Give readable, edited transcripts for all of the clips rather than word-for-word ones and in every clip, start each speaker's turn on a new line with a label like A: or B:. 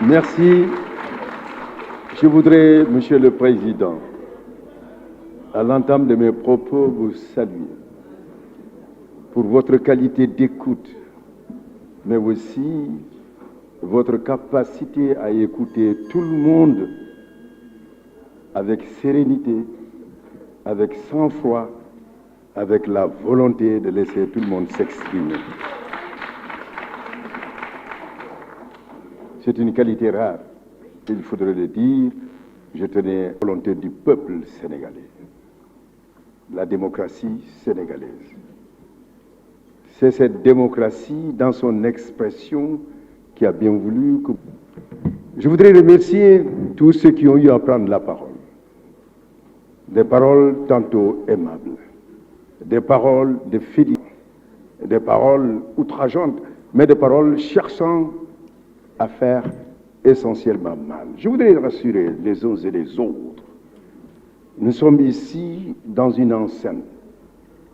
A: Merci. Je voudrais, Monsieur le Président, à l'entame de mes propos, vous saluer pour votre qualité d'écoute, mais aussi votre capacité à écouter tout le monde avec sérénité, avec sang-froid, avec la volonté de laisser tout le monde s'exprimer. C'est une qualité rare, il faudrait le dire. Je tenais à la volonté du peuple sénégalais, la démocratie sénégalaise. C'est cette démocratie dans son expression qui a bien voulu que... Je voudrais remercier tous ceux qui ont eu à prendre la parole. Des paroles tantôt aimables, des paroles de félicitations, des paroles outrageantes, mais des paroles cherchant à faire essentiellement mal. Je voudrais rassurer les uns et les autres. Nous sommes ici dans une enceinte.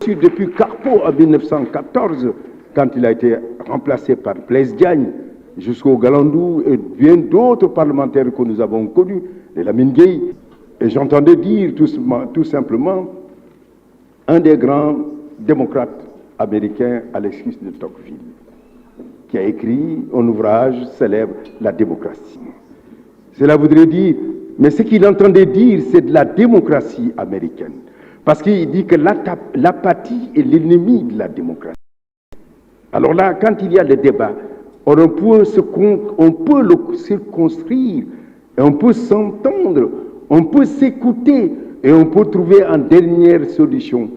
A: Depuis Carpo en 1914, quand il a été remplacé par Blaise Diagne, jusqu'au Galandou et bien d'autres parlementaires que nous avons connus, les Lamine Gueye, et j'entendais dire tout simplement un des grands démocrates américains, Alexis de Tocqueville, qui a écrit un ouvrage célèbre, La démocratie. Cela voudrait dire, mais ce qu'il entendait dire, c'est de la démocratie américaine. Parce qu'il dit que l'apathie est l'ennemi de la démocratie. Alors là, quand il y a le débat, on peut le circonscrire, et on peut s'entendre, on peut s'écouter, et on peut trouver en dernière solution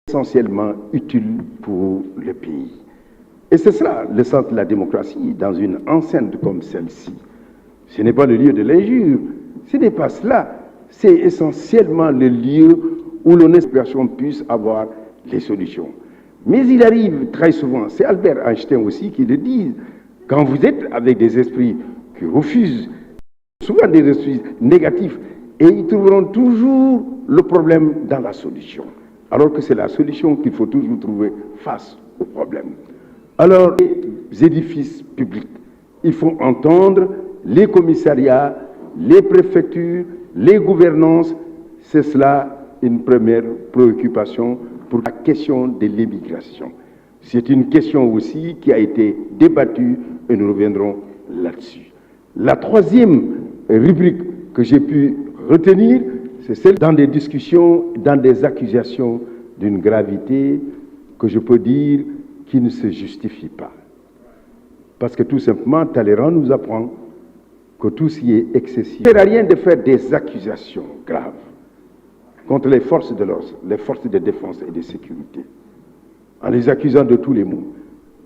A: essentiellement utile pour le pays. Et c'est cela, le sens de la démocratie, dans une enceinte comme celle-ci. Ce n'est pas le lieu de l'injure, ce n'est pas cela. C'est essentiellement le lieu où l'on puisse avoir les solutions. Mais il arrive très souvent, c'est Albert Einstein aussi qui le dit, quand vous êtes avec des esprits qui refusent, souvent des esprits négatifs, et ils trouveront toujours le problème dans la solution. Alors que c'est la solution qu'il faut toujours trouver face au problème. Alors, les édifices publics, il faut entendre les commissariats, les préfectures, les gouvernances, c'est cela une première préoccupation pour la question de l'immigration. C'est une question aussi qui a été débattue et nous reviendrons là-dessus. La troisième rubrique que j'ai pu retenir, c'est celle dans des discussions, dans des accusations d'une gravité que je peux dire qui ne se justifie pas. Parce que tout simplement, Talleyrand nous apprend que tout ce qui est excessif. Il ne sert à rien de faire des accusations graves contre les forces de l'ordre, les forces de défense et de sécurité, en les accusant de tous les maux,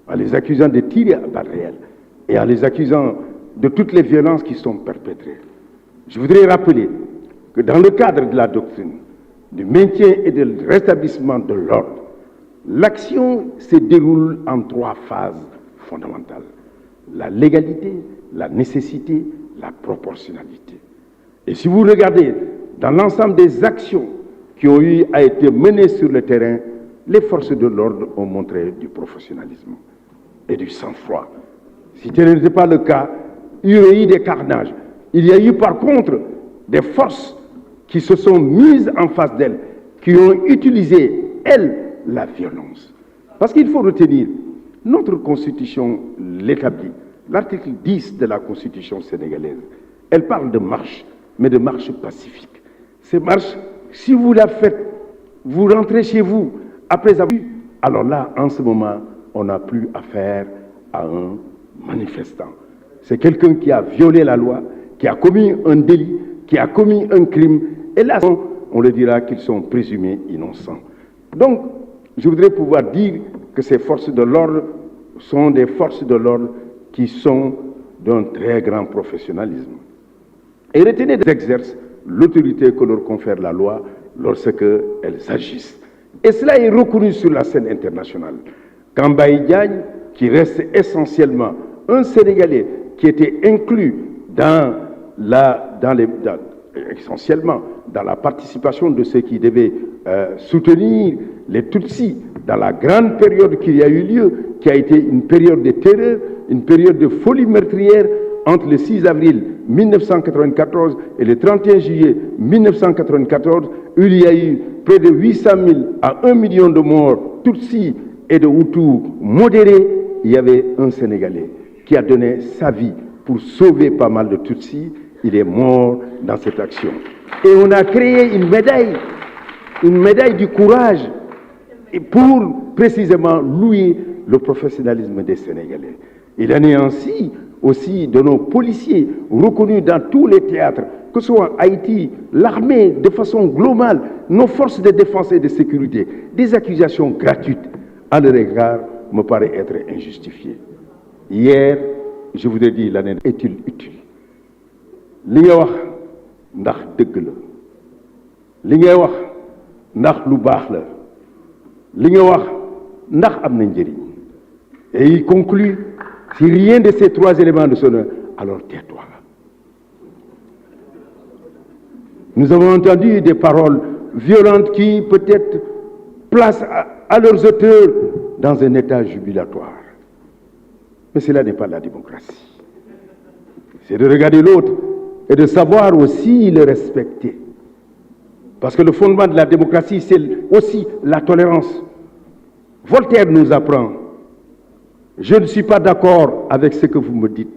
A: en les accusant de tirer à balles réelles et en les accusant de toutes les violences qui sont perpétrées. Je voudrais rappeler que dans le cadre de la doctrine, du maintien et du rétablissement de l'ordre, l'action se déroule en trois phases fondamentales. La légalité, la nécessité, la proportionnalité. Et si vous regardez dans l'ensemble des actions qui ont eu à être menées sur le terrain, les forces de l'ordre ont montré du professionnalisme et du sang-froid. Si tel n'était pas le cas, il y aurait eu des carnages. Il y a eu par contre des forces qui se sont mises en face d'elles, qui ont utilisé, elles, la violence. Parce qu'il faut retenir, notre constitution l'établit. L'article 10 de la constitution sénégalaise, elle parle de marche, mais de marche pacifique. Ces marches, si vous la faites, vous rentrez chez vous, après avoir vu, alors là, en ce moment, on n'a plus affaire à un manifestant. C'est quelqu'un qui a violé la loi, qui a commis un délit, qui a commis un crime, et là, on le dira qu'ils sont présumés innocents. Donc, je voudrais pouvoir dire que ces forces de l'ordre sont des forces de l'ordre qui sont d'un très grand professionnalisme. Et retenez qu'elles exercent l'autorité que leur confère la loi lorsqu'elles agissent. Et cela est reconnu sur la scène internationale. Kamba Diagne, qui reste essentiellement un Sénégalais qui était inclus essentiellement dans la participation de ceux qui devaient soutenir les Tutsis dans la grande période qui a eu lieu, qui a été une période de terreur, une période de folie meurtrière entre le 6 avril 1994 et le 31 juillet 1994, où il y a eu près de 800 000 à 1 million de morts, Tutsis et de Hutus modérés. Il y avait un Sénégalais qui a donné sa vie pour sauver pas mal de Tutsis. Il est mort dans cette action. Et on a créé une médaille du courage pour précisément louer le professionnalisme des Sénégalais. Il en est ainsi aussi de nos policiers reconnus dans tous les théâtres, que ce soit Haïti, l'armée de façon globale, nos forces de défense et de sécurité. Des accusations gratuites à leur égard me paraît être injustifiées. Hier, je vous ai dit l'année est-il utile. Li nga wax ndax dëgg la, li ngay wax ndax lu baax la, li nga wax ndax am na njëriñ. Et il conclut, si rien de ces trois éléments ne sonne, alors tais-toi. Nous avons entendu des paroles violentes qui peut-être placent à leurs auteurs dans un état jubilatoire. Mais cela n'est pas la démocratie. C'est de regarder l'autre et de savoir aussi le respecter. Parce que le fondement de la démocratie, c'est aussi la tolérance. Voltaire nous apprend: je ne suis pas d'accord avec ce que vous me dites,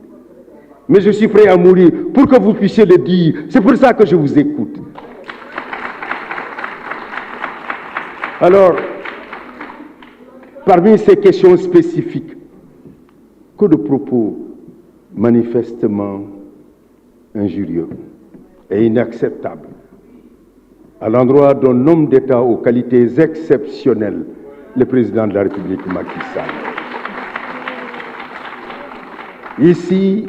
A: mais je suis prêt à mourir pour que vous puissiez le dire. C'est pour ça que je vous écoute. Alors, parmi ces questions spécifiques, que de propos manifestement injurieux et inacceptables à l'endroit d'un homme d'État aux qualités exceptionnelles, le président de la République, Macky Sall. Ici,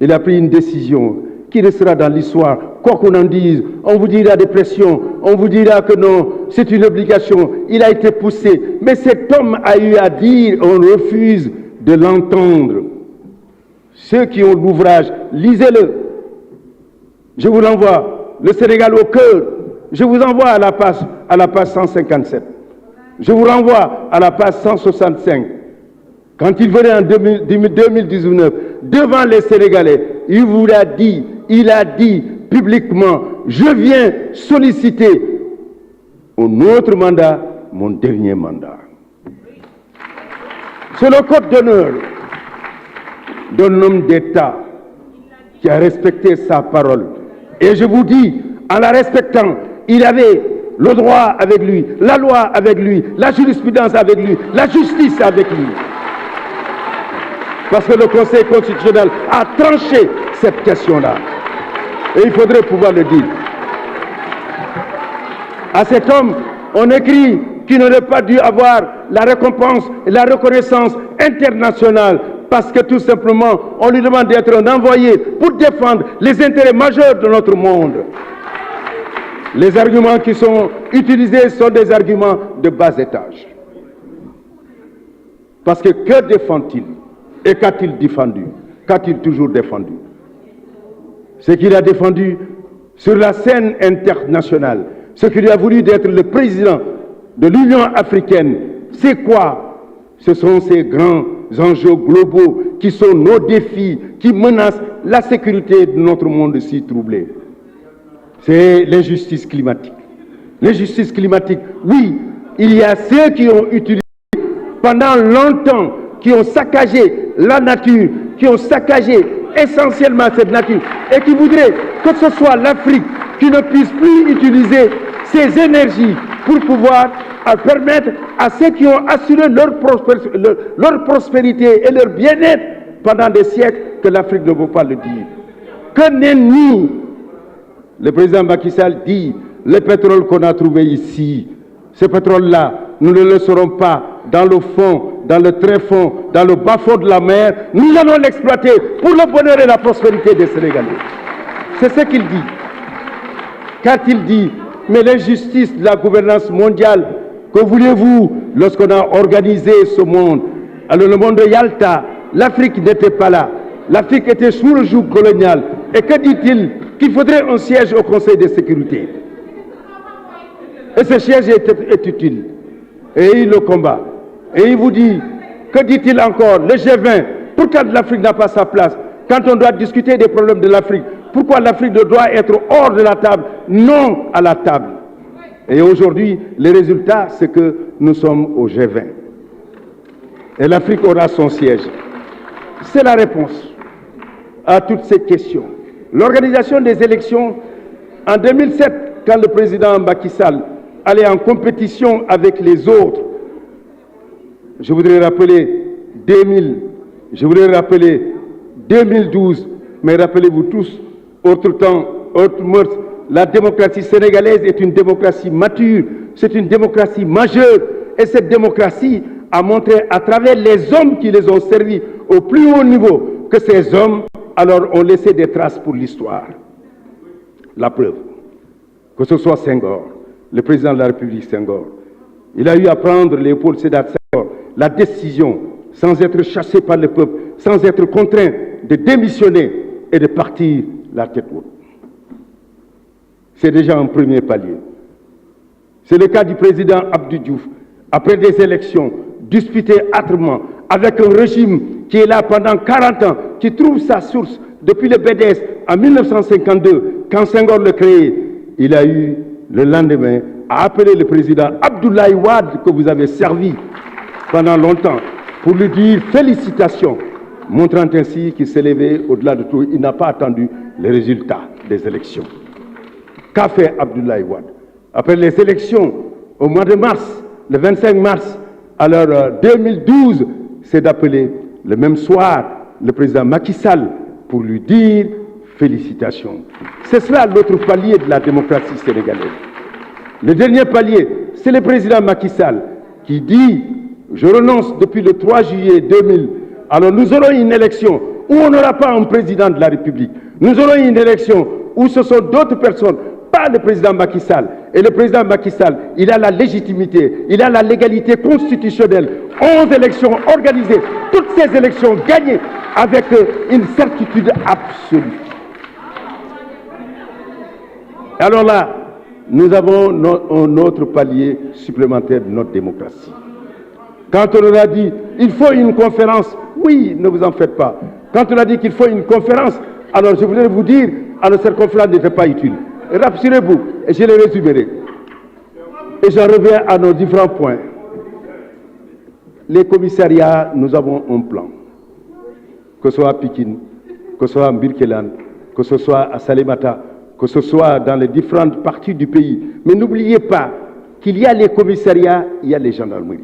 A: il a pris une décision qui restera dans l'histoire. Quoi qu'on en dise, on vous dira des pressions, on vous dira que non, c'est une obligation. Il a été poussé. Mais cet homme a eu à dire, on refuse de l'entendre. Ceux qui ont l'ouvrage, lisez-le. Je vous l'envoie. Le Sénégal au cœur. Je vous envoie à la page 157. Je vous renvoie à la page 165. Quand il venait en 2019, devant les Sénégalais, il a dit publiquement: je viens solliciter un autre mandat, mon dernier mandat. C'est le code d'honneur d'un homme d'État qui a respecté sa parole. Et je vous dis, en la respectant, il avait le droit avec lui, la loi avec lui, la jurisprudence avec lui, la justice avec lui. Parce que le Conseil constitutionnel a tranché cette question-là. Et il faudrait pouvoir le dire. À cet homme, on écrit qu'il n'aurait pas dû avoir la récompense et la reconnaissance internationale parce que tout simplement, on lui demande d'être un envoyé pour défendre les intérêts majeurs de notre monde. Les arguments qui sont utilisés sont des arguments de bas étage. Parce que défend-il? Et qu'a-t-il défendu? Qu'a-t-il toujours défendu? Ce qu'il a défendu sur la scène internationale, ce qu'il a voulu d'être le président de l'Union africaine, c'est quoi? Ce sont ces grands enjeux globaux qui sont nos défis, qui menacent la sécurité de notre monde si troublé. C'est l'injustice climatique. L'injustice climatique, oui, il y a ceux qui ont utilisé pendant longtemps, qui ont saccagé la nature, qui ont saccagé essentiellement cette nature, et qui voudraient que ce soit l'Afrique qui ne puisse plus utiliser ses énergies pour pouvoir permettre à ceux qui ont assuré leur prospérité et leur bien-être pendant des siècles que l'Afrique ne veut pas le dire. Que nenni, le président Macky Sall dit, le pétrole qu'on a trouvé ici, ce pétrole-là, nous ne le laisserons pas dans le fond, dans le tréfonds, dans le bas-fond de la mer. Nous allons l'exploiter pour le bonheur et la prospérité des Sénégalais. C'est ce qu'il dit. Qu'a-t-il dit? Mais l'injustice de la gouvernance mondiale, que voulez-vous lorsqu'on a organisé ce monde? Alors le monde de Yalta, l'Afrique n'était pas là. L'Afrique était sous le joug colonial. Et que dit-il? Qu'il faudrait un siège au Conseil de sécurité. Et ce siège est utile. Et il le combat. Et il vous dit, que dit-il encore? Le G20, Pourquoi l'Afrique n'a pas sa place? Quand on doit discuter des problèmes de l'Afrique, pourquoi l'Afrique doit être hors de la table, non à la table? Et aujourd'hui, le résultat, c'est que nous sommes au G20. Et l'Afrique aura son siège. C'est la réponse à toutes ces questions. L'organisation des élections, en 2007, quand le président Macky Sall allait en compétition avec les autres, je voudrais rappeler 2000, je voudrais rappeler 2012, mais rappelez-vous tous, autre temps, autre mœurs, la démocratie sénégalaise est une démocratie mature, c'est une démocratie majeure, et cette démocratie a montré à travers les hommes qui les ont servis au plus haut niveau que ces hommes alors ont laissé des traces pour l'histoire. La preuve, que ce soit Senghor, le président de la République Senghor, il a eu à prendre Léopold Sédar Senghor la décision, sans être chassé par le peuple, sans être contraint de démissionner et de partir la tête haute. C'est déjà un premier palier. C'est le cas du président Abdou Diouf, après des élections disputées âprement, avec un régime qui est là pendant 40 ans, qui trouve sa source depuis le BDS en 1952, quand Senghor le créé. Il a eu le lendemain à appeler le président Abdoulaye Wade, que vous avez servi pendant longtemps, pour lui dire félicitations, montrant ainsi qu'il s'est levé au-delà de tout. Il n'a pas attendu les résultats des élections. Qu'a fait Abdoulaye Wade? Après les élections, au mois de mars, le 25 mars, alors 2012, c'est d'appeler le même soir le président Macky Sall pour lui dire félicitations. C'est cela l'autre palier de la démocratie sénégalaise. Le dernier palier, c'est le président Macky Sall qui dit « Je renonce depuis le 3 juillet 2000 ». Alors nous aurons une élection où on n'aura pas un président de la République. Nous aurons une élection où ce sont d'autres personnes, pas le président Macky Sall. Et le président Macky Sall, il a la légitimité, il a la légalité constitutionnelle. 11 élections organisées, toutes ces élections gagnées avec une certitude absolue. Alors là, nous avons un autre palier supplémentaire de notre démocratie. Quand on a dit il faut une conférence, oui, ne vous en faites pas. Quand on a dit qu'il faut une conférence, alors je voulais vous dire, alors cette conférence n'était pas utile. Rassurez-vous, et je les résumerai. Et j'en reviens à nos différents points. Les commissariats, nous avons un plan. Que ce soit à Pikine, que ce soit à Birkelane, que ce soit à Salémata, que ce soit dans les différentes parties du pays. Mais n'oubliez pas qu'il y a les commissariats, il y a les gendarmeries.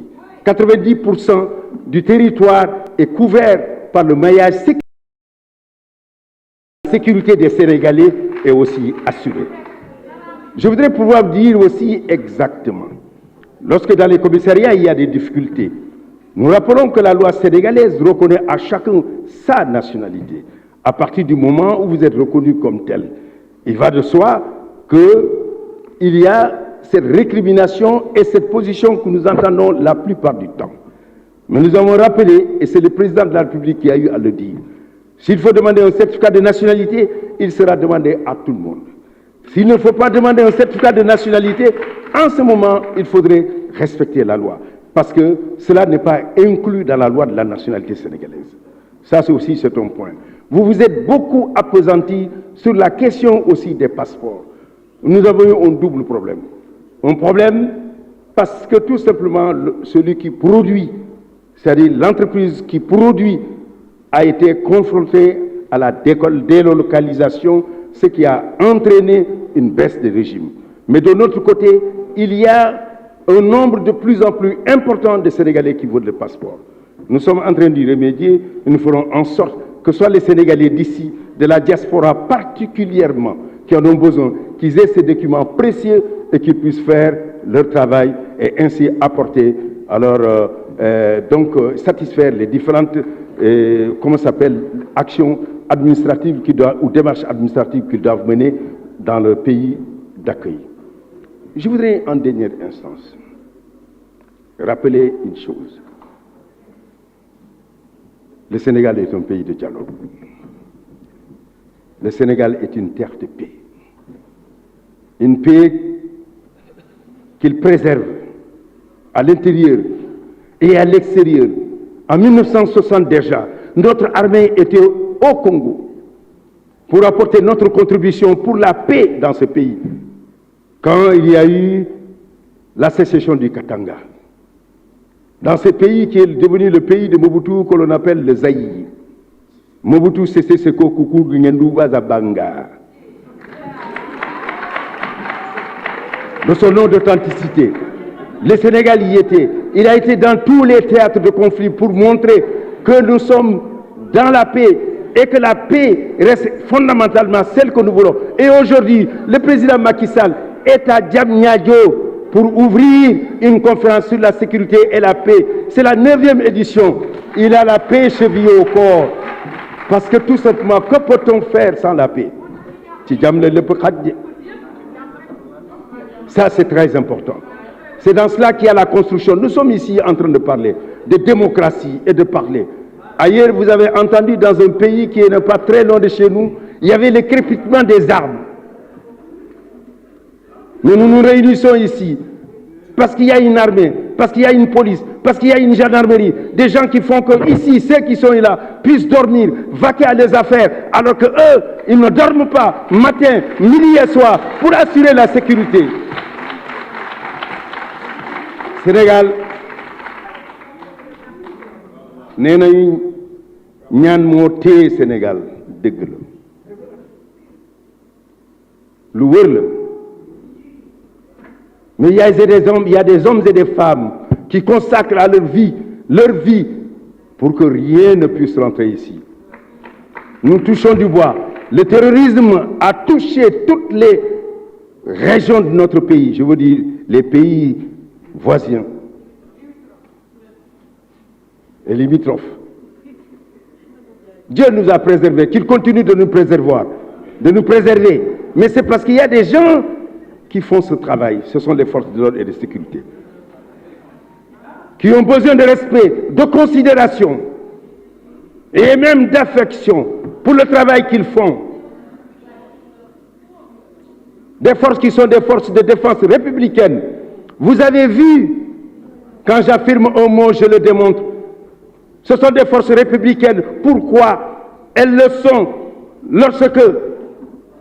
A: 90% du territoire est couvert par le maillage sécuritaire. La sécurité des Sénégalais est aussi assurée. Je voudrais pouvoir dire aussi exactement, lorsque dans les commissariats il y a des difficultés, nous rappelons que la loi sénégalaise reconnaît à chacun sa nationalité. À partir du moment où vous êtes reconnu comme tel, il va de soi qu'il y a cette récrimination et cette position que nous entendons la plupart du temps. Mais nous avons rappelé, et c'est le président de la République qui a eu à le dire, s'il faut demander un certificat de nationalité, il sera demandé à tout le monde. S'il ne faut pas demander un certificat de nationalité, en ce moment, il faudrait respecter la loi. Parce que cela n'est pas inclus dans la loi de la nationalité sénégalaise. Ça, c'est aussi un point. Vous vous êtes beaucoup appesantis sur la question aussi des passeports. Nous avons eu un double problème. Un problème parce que tout simplement, celui qui produit, c'est-à-dire l'entreprise qui produit, a été confronté à la délocalisation, ce qui a entraîné une baisse des régimes. Mais de notre côté, il y a un nombre de plus en plus important de Sénégalais qui veulent le passeport. Nous sommes en train d'y remédier et nous ferons en sorte que ce soit les Sénégalais d'ici, de la diaspora particulièrement, qui en ont besoin, qu'ils aient ces documents précieux et qu'ils puissent faire leur travail et ainsi apporter, alors, satisfaire les différentes actions administratives ou démarches administratives qu'ils doivent mener dans le pays d'accueil. Je voudrais en dernière instance rappeler une chose. Le Sénégal est un pays de dialogue. Le Sénégal est une terre de paix. Une paix qu'il préserve à l'intérieur et à l'extérieur. En 1960 déjà, notre armée était au Congo pour apporter notre contribution pour la paix dans ce pays. Quand il y a eu la sécession du Katanga, dans ce pays qui est devenu le pays de Mobutu, que l'on appelle le Zaïre. Mobutu Sese Seko Kuku Ngendouba Zabanga. De son nom d'authenticité. Le Sénégal y était. Il a été dans tous les théâtres de conflit pour montrer que nous sommes dans la paix et que la paix reste fondamentalement celle que nous voulons. Et aujourd'hui, le président Macky Sall est à Diamniadio pour ouvrir une conférence sur la sécurité et la paix. C'est la 9e édition. Il a la paix chevillée au corps. Parce que tout simplement, que peut-on faire sans la paix? Ça, c'est très important. C'est dans cela qu'il y a la construction. Nous sommes ici en train de parler de démocratie et de parler. Ailleurs, vous avez entendu dans un pays qui n'est pas très loin de chez nous, il y avait le crépitement des armes. Mais nous nous réunissons ici parce qu'il y a une armée, parce qu'il y a une police, parce qu'il y a une gendarmerie, des gens qui font que ici, ceux qui sont là, puissent dormir, vaquer à leurs affaires, alors que eux, ils ne dorment pas matin, midi et soir pour assurer la sécurité. Sénégal, nee nañu ñaan moo téye Sénégal dëgg la lu wër la. Mais il y a des hommes et des femmes qui consacrent à leur vie, pour que rien ne puisse rentrer ici. Nous touchons du bois. Le terrorisme a touché toutes les régions de notre pays, je veux dire les pays voisins et limitrophes. Dieu nous a préservés, qu'il continue de nous préserver. Mais c'est parce qu'il y a des gens qui font ce travail, ce sont les forces de l'ordre et de sécurité, qui ont besoin de respect, de considération et même d'affection pour le travail qu'ils font. Des forces qui sont des forces de défense républicaines. Vous avez vu, quand j'affirme un mot, je le démontre. Ce sont des forces républicaines. Pourquoi? Elles le sont lorsque,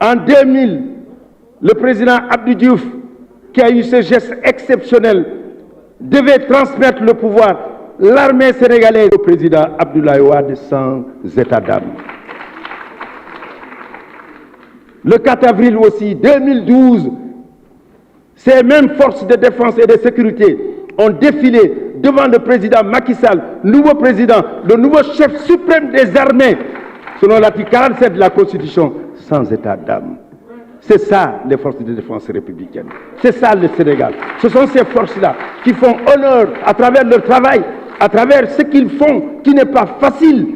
A: en 2000, le président Abdou Diouf, qui a eu ce geste exceptionnel, devait transmettre le pouvoir. L'armée sénégalaise au président Abdoulaye Wade sans état d'âme. Le 4 avril aussi, 2012, ces mêmes forces de défense et de sécurité ont défilé devant le président Macky Sall, nouveau président, le nouveau chef suprême des armées, selon l'article 47 de la Constitution, sans état d'âme. C'est ça, les forces de défense républicaines. C'est ça, le Sénégal. Ce sont ces forces-là qui font honneur à travers leur travail, à travers ce qu'ils font, qui n'est pas facile.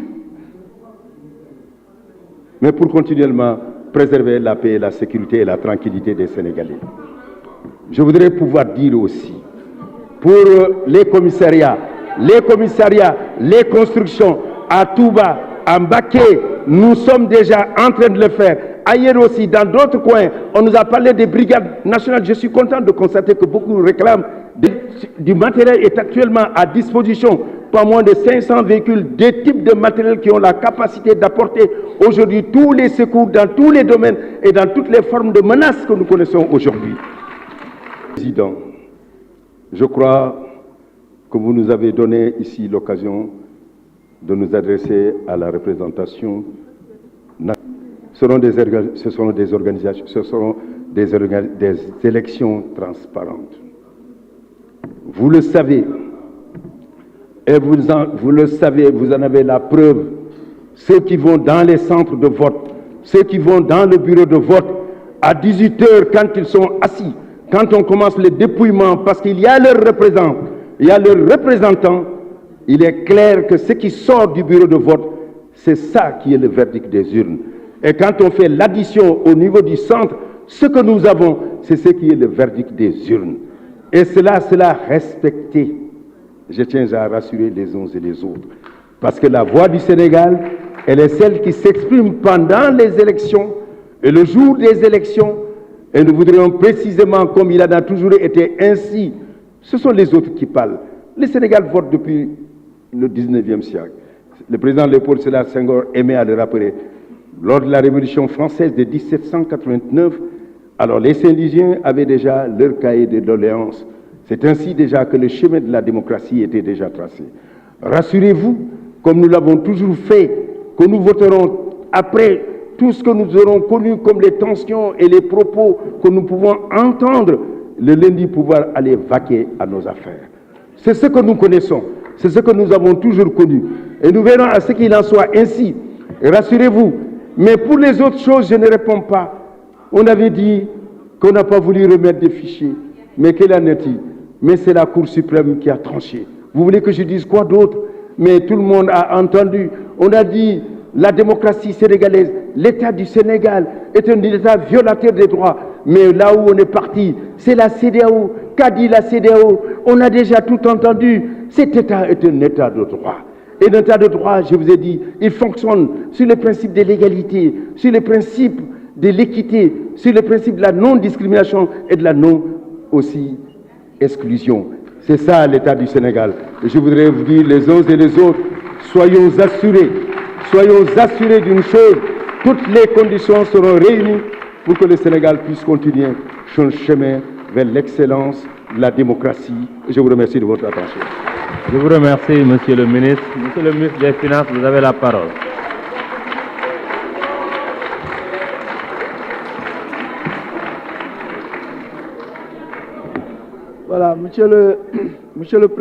A: Mais pour continuellement préserver la paix, la sécurité et la tranquillité des Sénégalais. Je voudrais pouvoir dire aussi, pour les commissariats, les constructions à Touba, à Mbaké, nous sommes déjà en train de le faire. Ailleurs aussi, dans d'autres coins, on nous a parlé des brigades nationales. Je suis content de constater que beaucoup réclament du matériel est actuellement à disposition. Pas moins de 500 véhicules, des types de matériel qui ont la capacité d'apporter aujourd'hui tous les secours dans tous les domaines et dans toutes les formes de menaces que nous connaissons aujourd'hui. Président, je crois que vous nous avez donné ici l'occasion de nous adresser à la représentation nationale. Ce seront des élections transparentes. Vous le savez, et vous le savez, vous en avez la preuve. Ceux qui vont dans les centres de vote, ceux qui vont dans le bureau de vote, à 18 h, quand ils sont assis, quand on commence le dépouillement, parce qu'il y a leurs représentants, il est clair que ce qui sort du bureau de vote, c'est ça qui est le verdict des urnes. Et quand on fait l'addition au niveau du centre, ce que nous avons, c'est ce qui est le verdict des urnes. Et cela respecté. Je tiens à rassurer les uns et les autres. Parce que la voix du Sénégal, elle est celle qui s'exprime pendant les élections et le jour des élections. Et nous voudrions précisément, comme il a toujours été ainsi, ce sont les autres qui parlent. Le Sénégal vote depuis le 19e siècle. Le président Léopold Sédar Senghor aimait à le rappeler. Lors de la Révolution française de 1789, alors les Saint-Louisiens avaient déjà leur cahier de doléances. C'est ainsi déjà que le chemin de la démocratie était déjà tracé. Rassurez-vous, comme nous l'avons toujours fait, que nous voterons après tout ce que nous aurons connu comme les tensions et les propos que nous pouvons entendre, le lundi pouvoir aller vaquer à nos affaires. C'est ce que nous connaissons, c'est ce que nous avons toujours connu. Et nous verrons à ce qu'il en soit ainsi. Et rassurez-vous, mais pour les autres choses, je ne réponds pas. On avait dit qu'on n'a pas voulu remettre des fichiers. Mais quelle en est-il? Mais c'est la Cour suprême qui a tranché. Vous voulez que je dise quoi d'autre? Mais tout le monde a entendu. On a dit la démocratie sénégalaise, l'État du Sénégal est un État violateur des droits. Mais là où on est parti, c'est la CEDEAO. Qu'a dit la CEDEAO? On a déjà tout entendu. Cet État est un État de droit. Et un État de droit, je vous ai dit, il fonctionne sur le principe de l'égalité, sur le principe de l'équité, sur le principe de la non-discrimination et de la non-exclusion. C'est ça l'État du Sénégal. Et je voudrais vous dire les uns et les autres, soyons assurés d'une chose, toutes les conditions seront réunies pour que le Sénégal puisse continuer son chemin vers l'excellence, la démocratie. Je vous remercie de votre attention.
B: Je vous remercie, Monsieur le ministre. Monsieur le ministre des Finances, vous avez la parole.
C: Voilà, Monsieur le